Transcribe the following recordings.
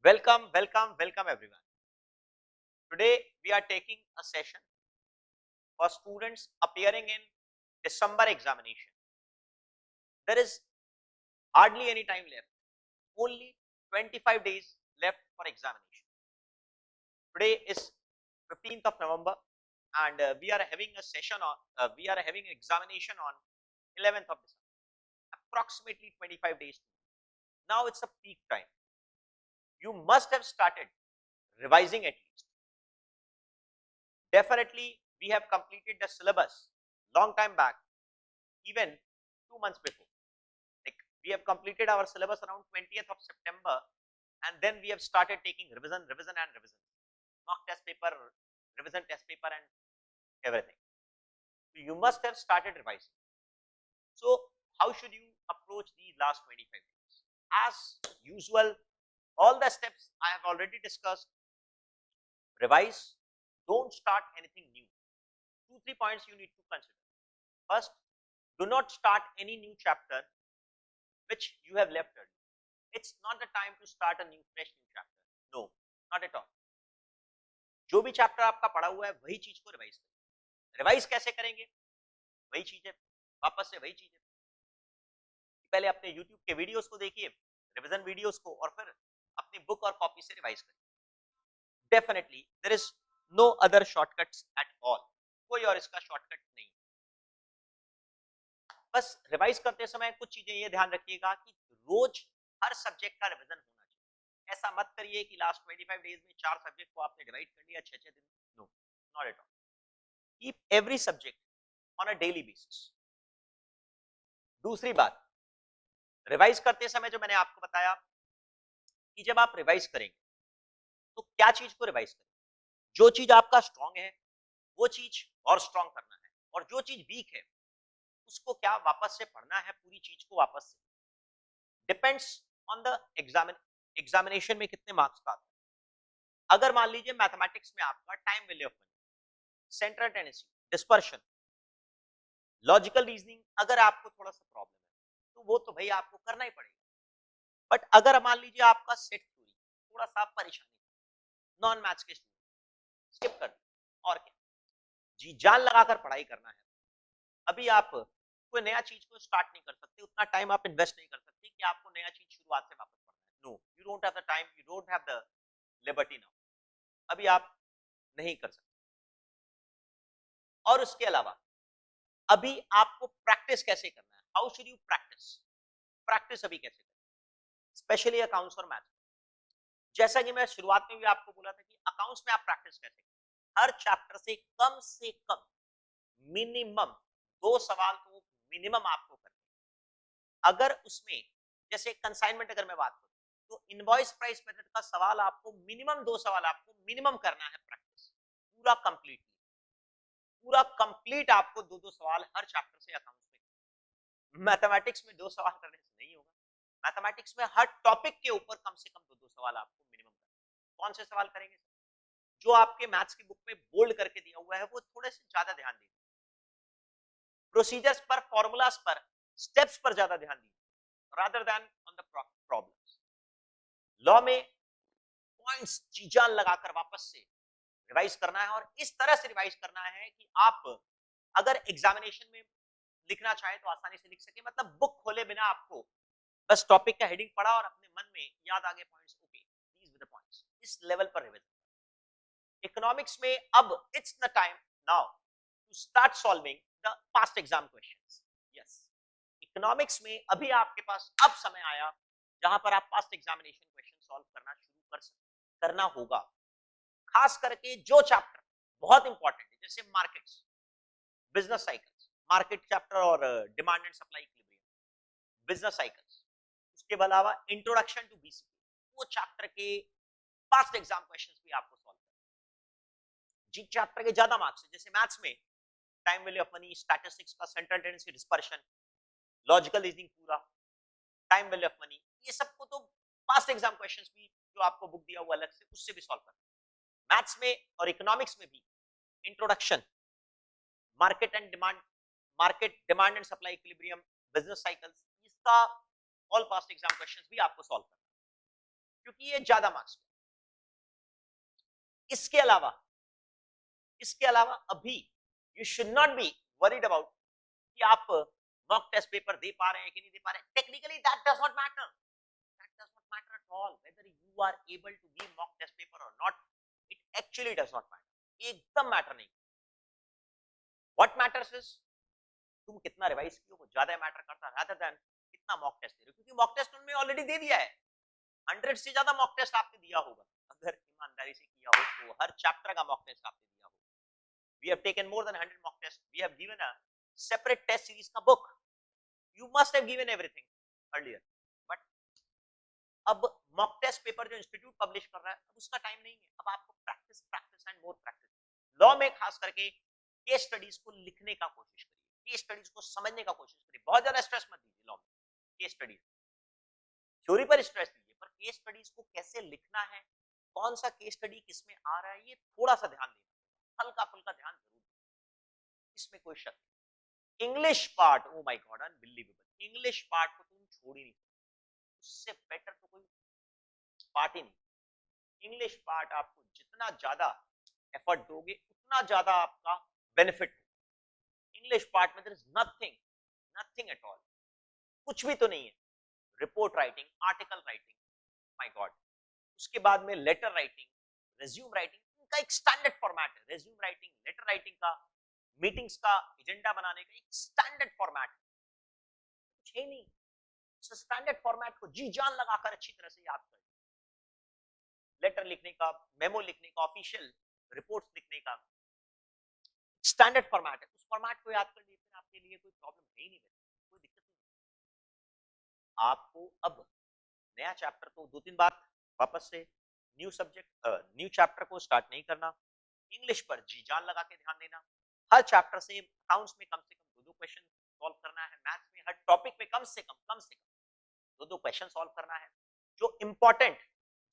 Welcome everyone. Today we are taking a session for students appearing in December examination. There is hardly any time left, only 25 days left for examination. Today is 15th of November and we are having a session on, we are having an examination on 11th of December, approximately 25 days. Now it's a peak time. You must have started revising at least. Definitely, we have completed the syllabus long time back, even 2 months before. Like we have completed our syllabus around 20th of September, and then we have started taking revision, mock test paper, revision test paper, and everything. So you must have started revising. So how should you approach these last 25 days? As usual, all the steps I have already discussed. Revise. Don't start anything new. 2-3 points you need to consider. First, do not start any new chapter which you have left early. It's not the time to start a fresh new chapter. No, not at all. जो भी chapter आपका पढ़ा हुआ है वही चीज को revise करें. रिवाइज कैसे करेंगे? वही चीजें, वापस से वही चीजें. पहले अपने YouTube के वीडियोस को देखिए, रिवीजन वीडियोस को, और फिर अपनी बुक और कॉपी से रिवाइज करिए. Definitely there is no other shortcuts at all. कोई और इसका शॉर्टकट नहीं. बस रिवाइज करते समय कुछ चीजें ये ध्यान रखिएगा कि रोज हर सब्जेक्ट का रिवीजन होना चाहिए. ऐसा मत करिए कि लास्ट 25 डेज में 4 सब्जेक्ट को आपने डिवाइड कर लिया 6-6 दिन. No, not at all. Keep every subject on a daily basis. दूसरी बात, रिवाइज करते समय जो मैंने आपको बताया कि जब आप रिवाइज करेंगे तो क्या चीज को रिवाइज करें. जो चीज आपका स्ट्रांग है वो चीज और स्ट्रांग करना है, और जो चीज वीक है उसको क्या वापस से पढ़ना है, पूरी चीज को वापस से. डिपेंड्स ऑन द एग्जामिनेशन में कितने मार्क्स का आता है. अगर मान लीजिए मैथमेटिक्स में आपका time value of money, central tendency, dispersion, logical reasoning, अगर आपको थोड़ा सा प्रॉब्लम है तो वो तो भाई आपको करना ही पड़ेगा. बट अगर मान लीजिए आपका सेट थ्योरी थोड़ा सा परेशानी, नॉन मैथ्स के स्टूडेंट, स्किप कर दिया. और क्या, जी जान लगाकर पढ़ाई करना है. अभी आप कोई नया चीज को स्टार्ट नहीं कर सकते, उतना टाइम आप इन्वेस्ट नहीं कर सकते कि आपको नया चीज शुरुआत से वापस पढ़ना है. No, you don't have the time, you don't have the liberty now. अभी आप नहीं कर सकते. और उसके अलावा अभी आपको प्रैक्टिस कैसे करना है, how should you practice. Practice अभी कैसे करें, स्पेशली अकाउंट्स और मैथ्स. जैसा कि मैं शुरुआत में भी आपको बोला था कि अकाउंट्स में आप प्रैक्टिस कैसे करें. हर चैप्टर से कम मिनिमम 2 सवाल तो मिनिमम आपको करने. अगर उसमें जैसे कंसाइनमेंट अगर मैं बात करूं तो इनवॉइस प्राइस मेथड का सवाल आपको मिनिमम 2 सवाल आपको मिनिमम करना है. प्रैक्टिस पूरा कंप्लीट आपको 2-2 सवाल हर चैप्टर से अकाउंट्स में. मैथमेटिक्स में 2 सवाल करने से नहीं होगा. मैथमेटिक्स में हर टॉपिक के ऊपर कम से कम 2-2 सवाल आपको मिनिमम करना है. कौन से सवाल करेंगे? जो आपके मैथ्स की बुक में बोल्ड करके दिया हुआ है वो थोड़े से ज्यादा ध्यान दीजिए. प्रोसीजर्स पर, फॉर्मूलाज पर, स्टेप्स पर ज्यादा ध्यान दीजिए rather than on the problems. Law में पॉइंट्स जी जान लगाकर वापस से रिवाइज करना है, और इस तरह से रिवाइज करना है कि आप अगर एग्जामिनेशन में लिखना चाहें तो आसानी से लिख सके. मतलब बुक खोले बिना आपको बस टॉपिक का हेडिंग पढ़ा और अपने मन में याद आ गए points. Okay, these were the points. इस लेवल पर रिवीजन. इकोनॉमिक्स में अब it's the time now to start solving the past exam questions. Yes, economics में अभी आपके पास अब समय आया जहां पर आप पास्ट एग्जामिनेशन क्वेश्चन सॉल्व करना शुरू करना होगा. खास करके जो चैप्टर बहुत इंपॉर्टेंट है जैसे markets, business cycles, market chapter और demand and supply equilibrium, business cycles. उसके अलावा इंट्रोडक्शन टू बीसीपी, वो चैप्टर के पास्ट एग्जाम क्वेश्चंस भी आपको सॉल्व करना. जिन चैप्टर के ज्यादा मार्क्स है जैसे मैथ्स में time value of money, statistics का central tendency, dispersion, logical reasoning पूरा, टाइम वैल्यू ऑफ मनी, ये सबको तो पास्ट एग्जाम क्वेश्चंस भी जो आपको बुक दिया हुआ अलग से उससे भी सॉल्व करना. मैथ्स में और इकोनॉमिक्स में भी introduction, market demand and supply equilibrium, business cycles, इसका ऑल पास्ट एग्जाम क्वेश्चंस भी आपको सॉल्व करना. क्योंकि ये ज्यादा मार्क्स। इसके अलावा अभी you should not be worried about कि आप मॉक टेस्ट पेपर दे पा रहे हैं कि नहीं दे पा रहे हैं। Technically that does not matter, that does not matter at all whether you are able to give mock test paper और not. It actually does not matter, एकदम मैटर नहीं। व्हाट मैटर्स इज तुम कितना रिवाइज किए, वो ज्यादा matter करता rather than कितना मॉक टेस्ट दे रहे हो, क्योंकि मॉक टेस्ट उन्होंने ऑलरेडी दे दिया है। 100 से ज्यादा मॉक टेस्ट आपने दिया होगा अगर ईमानदारी से किया हो तो। हर चैप्टर का मॉक टेस्ट आपने दिया होगा। We have taken more than 100 mock tests. We have given a separate test series का book. You must have given everything earlier. But अब मॉक टेस्ट पेपर जो इंस्टीट्यूट पब्लिश कर रहा है, अब उसका टाइम नहीं है। अब आपको practice practice and more practice. Law में खास करके केस स्टडीज को लिखने का कोशिश करिए, केस स्टडीज को समझने का कोशिश करिए। बहुत ज्यादा स्ट्रेस मत दीजिए लॉ में केस स्टडीज, थ्योरी पर स्ट्रेस दीजिए, पर केस स्टडीज को कैसे लिखना है, कौन सा केस स्टडी किसमें आ रहा है, ये थोड़ा सा ध्यान देना, हल्का फुल्का ध्यान जरूर, इसमें कोई शक नहीं। English part, oh my God unbelievable, English part को तुम छोड़ ही नहीं सकते, उससे बेटर तो कोई पार्ट ही नहीं। इंग्लिश पार्ट आपको जितना ज्यादा एफर्ट दोगे उतना ज्यादा आपका बेनिफिट। इंग्लिश पार्ट में there is nothing, nothing at all, कुछ भी तो नहीं है। Report writing, article writing, my god, उसके बाद में लेटर राइटिंग, रिज्यूम राइटिंग, इनका एक स्टैंडर्ड फॉर्मेट है। रिज्यूम राइटिंग, लेटर राइटिंग का, मीटिंग्स का एजेंडा बनाने का एक स्टैंडर्ड फॉर्मेट है, कुछ है नहीं। उस स्टैंडर्ड फॉर्मेट को जी जान लगाकर अच्छी तरह से याद कर, लेटर लिखने का, मेमो लिखने का, ऑफिशियल रिपोर्ट्स लिखने का स्टैंडर्ड फॉर्मेट है, उस फॉर्मेट को याद कर लीजिए, फिर आपके लिए कोई प्रॉब्लम है ही नहीं, कोई दिक्कत नहीं। आपको अब नया चैप्टर तो 2-3 बार वापस से न्यू सब्जेक्ट, न्यू चैप्टर को स्टार्ट नहीं करना। इंग्लिश पर जी जान लगा के ध्यान देना। हर चैप्टर से अकाउंट्स में कम से कम 2-2 क्वेश्चन सॉल्व करना है। मैथ्स में हर टॉपिक में कम से कम 2-2 क्वेश्चन सॉल्व करना है। जो इंपॉर्टेंट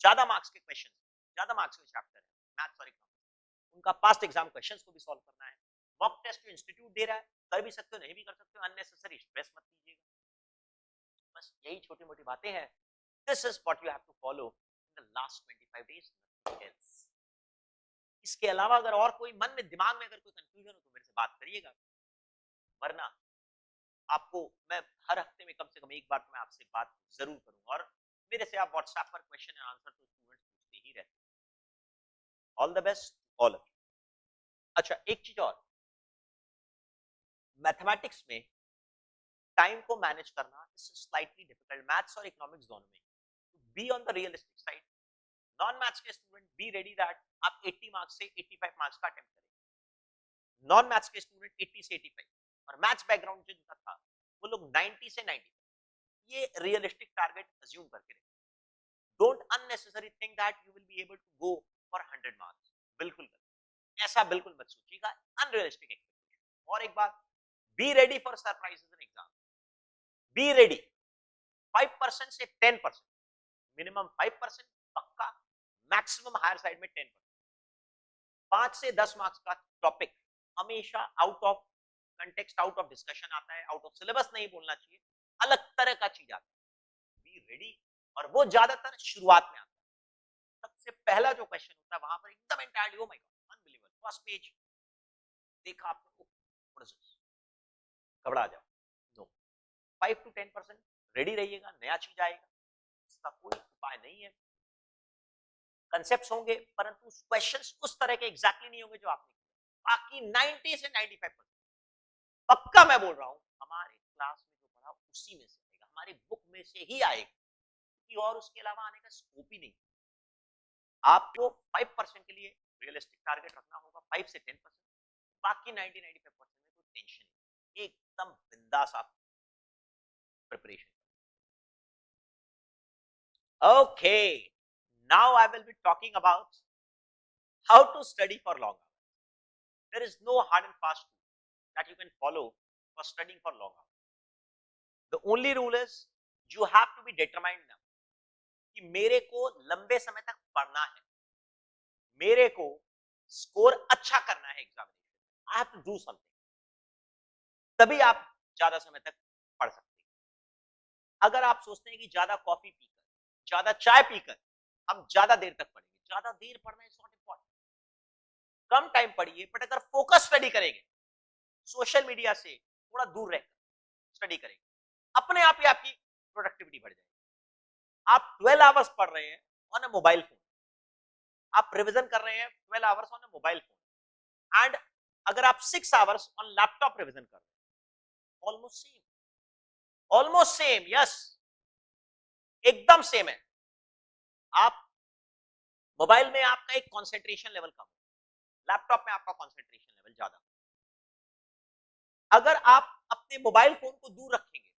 ज्यादा मार्क्स के क्वेश्चन, ज्यादा मार्क्स के चैप्टर है मैथ्स और इकोनॉमिक्स, उनका पास्ट एग्जाम क्वेश्चंस को भी सॉल्व करना है। मॉक टेस्ट जो इंस्टीट्यूट दे रहा है, कर भी सकते हो, नहीं भी कर सकते हो, अननेसेसरी स्ट्रेस मत लीजिएगा। बस यही छोटी मोटी बातें हैं। This is what you have to follow in the last 25 days, nothing else. इसके अलावा अगर और कोई मन में, दिमाग में अगर कोई कंफ्यूजन हो तो मेरे से बात करिएगा, वरना आपको मैं हर हफ्ते में कम से कम एक बार तो मैं आपसे बात जरूर करूंगा। और मेरे से आप व्हाट्सएप पर क्वेश्चन एंड आंसर तो स्टूडेंट्स पूछते ही रहते हैं। All the best all of you. अच्छा, एक चीज और, मैथमेटिक्स में टाइम को मैनेज करना इज स्लाइटली डिफिकल्ट, मैथ्स और इकोनॉमिक्स दोनों में। Be on the realistic side. Non maths के स्टूडेंट बी रेडी दैट आप 80 मार्क्स से 85 मार्क्स का अटेम्प्ट करें। नॉन मैथ्स के स्टूडेंट 80 से 85, और मैथ्स बैकग्राउंड जिनका था वो लोग 90 से 90। ये रियलिस्टिक टारगेट अज्यूम करके रखें। Don't unnecessary think that you will be able to go for 100 marks, बिल्कुल ऐसा बिल्कुल मत सोचिएगा, अनरियलिस्टिक एक्सपेक्टेशन। और एक बात, be ready for surprises in exam, be ready. 5% से 10%, मिनिमम 5% पक्का, मैक्सिमम हायर साइड में 10%। 5 से 10 मार्क्स का टॉपिक हमेशा out of context, out of discussion आता है, आउट ऑफ सिलेबस नहीं बोलना चाहिए, अलग तरह का चीज आता है। बी रेडी, और वो ज्यादातर शुरुआत में आता है। सबसे पहला जो क्वेश्चन होता है वहां पर एकदम entirely, oh my God unbelievable, first page देखा आपने, घबरा जाओ। नो, 5 to 10% रेडी रहिएगा, नया चीज आएगा, इसका कोई उपाय नहीं है। कंसेप्ट्स होंगे परंतु क्वेश्चंस उस तरह के एग्जैक्टली नहीं होंगे जो आपने किया। बाकी 90 से 95% पक्का मैं बोल रहा हूं, हमारे क्लास में जो पढ़ा उसी में से आएगा, हमारी बुक में से ही आएगा, कि और उसके अलावा आने का स्कोप ही नहीं। आपको 5% के लिए रियलिस्टिक टारगेट रखना होगा, 5 से 10%, बाकी 90-95% में कोई टेंशन नहीं, एकदम बिंदास आप preparation. Okay, now I will be talking about how to study for long hours. There is no hard and fast rule that you can follow for studying for long hours. The only rule is you have to be determined now कि मेरे को लंबे समय तक पढ़ना है, मेरे को स्कोर अच्छा करना है examination, I have to do something, तभी आप ज्यादा समय तक पढ़ सकते हैं। अगर आप सोचते हैं कि ज्यादा कॉफी पीकर, ज्यादा चाय पीकर हम ज्यादा देर तक पढ़ेंगे, ज्यादा देर पढ़ना is not important, come time पढ़िए, बट अगर फोकस स्टडी करेंगे, सोशल मीडिया से थोड़ा दूर रहकर स्टडी करेंगे, अपने आप ही आपकी प्रोडक्टिविटी बढ़ जाएगी। आप 12 आवर्स पढ़ रहे हैं ऑन अ मोबाइल फोन, आप रिवीजन कर रहे हैं 12 hours on a mobile phone, and अगर आप 6 आवर्स ऑन लैपटॉप रिवीजन कर रहे हैं, almost same, almost same, yes, एकदम सेम है। आप मोबाइल में आपका एक कंसंट्रेशन लेवल कम, लैपटॉप में आपका कंसंट्रेशन लेवल ज्यादा। अगर आप अपने मोबाइल फोन को दूर रखेंगे,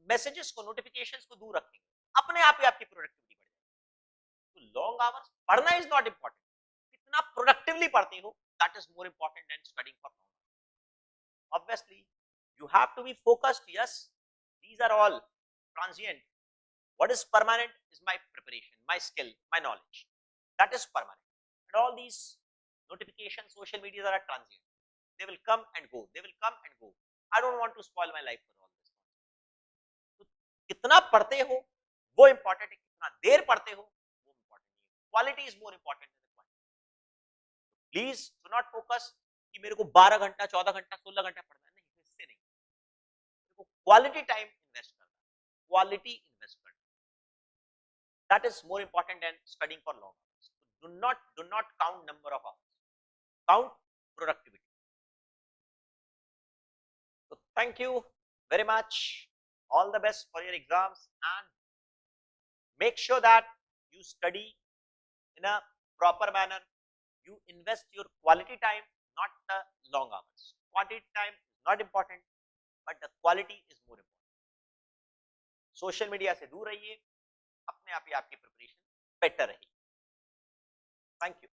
मैसेजेस को, नोटिफिकेशंस को दूर रखेंगे, अपने आप ही आपकी प्रोडक्टिविटी बढ़ जाएगी। तो लॉन्ग आवर्स पढ़ना इज नॉट इंपॉर्टेंट, कितना प्रोडक्टिवली पढ़ते हो that is more important than studying for long. Obviously, you have to be focused. Yes, these are all transient. What is permanent is my preparation, my skill, my knowledge. That is permanent. And all these notifications, social media are transient. They will come and go. They will come and go. I don't want to spoil my life for all this. तो कितना पढ़ते हो वो important है, कितना देर पढ़ते हो वो इंपॉर्टेंट है। Quality is more important than quantity. Please do not focus कि मेरे को 12 घंटा, 14 घंटा, 16 घंटा पढ़ना है, नहीं, इससे नहीं। क्वालिटी टाइम इन्वेस्ट करना, क्वालिटी इन्वेस्ट करना, that is more important than studying for long hours. Do not count number of hours, count productivity. So thank you very much, all the best for your exams, and make sure that you study in a proper manner, you invest your quality time, not the long hours. Quantity time is not important, but the quality is more important. Social media से दूर रहिए, अपने आप ही आपकी preparation better रहेगी। Thank you.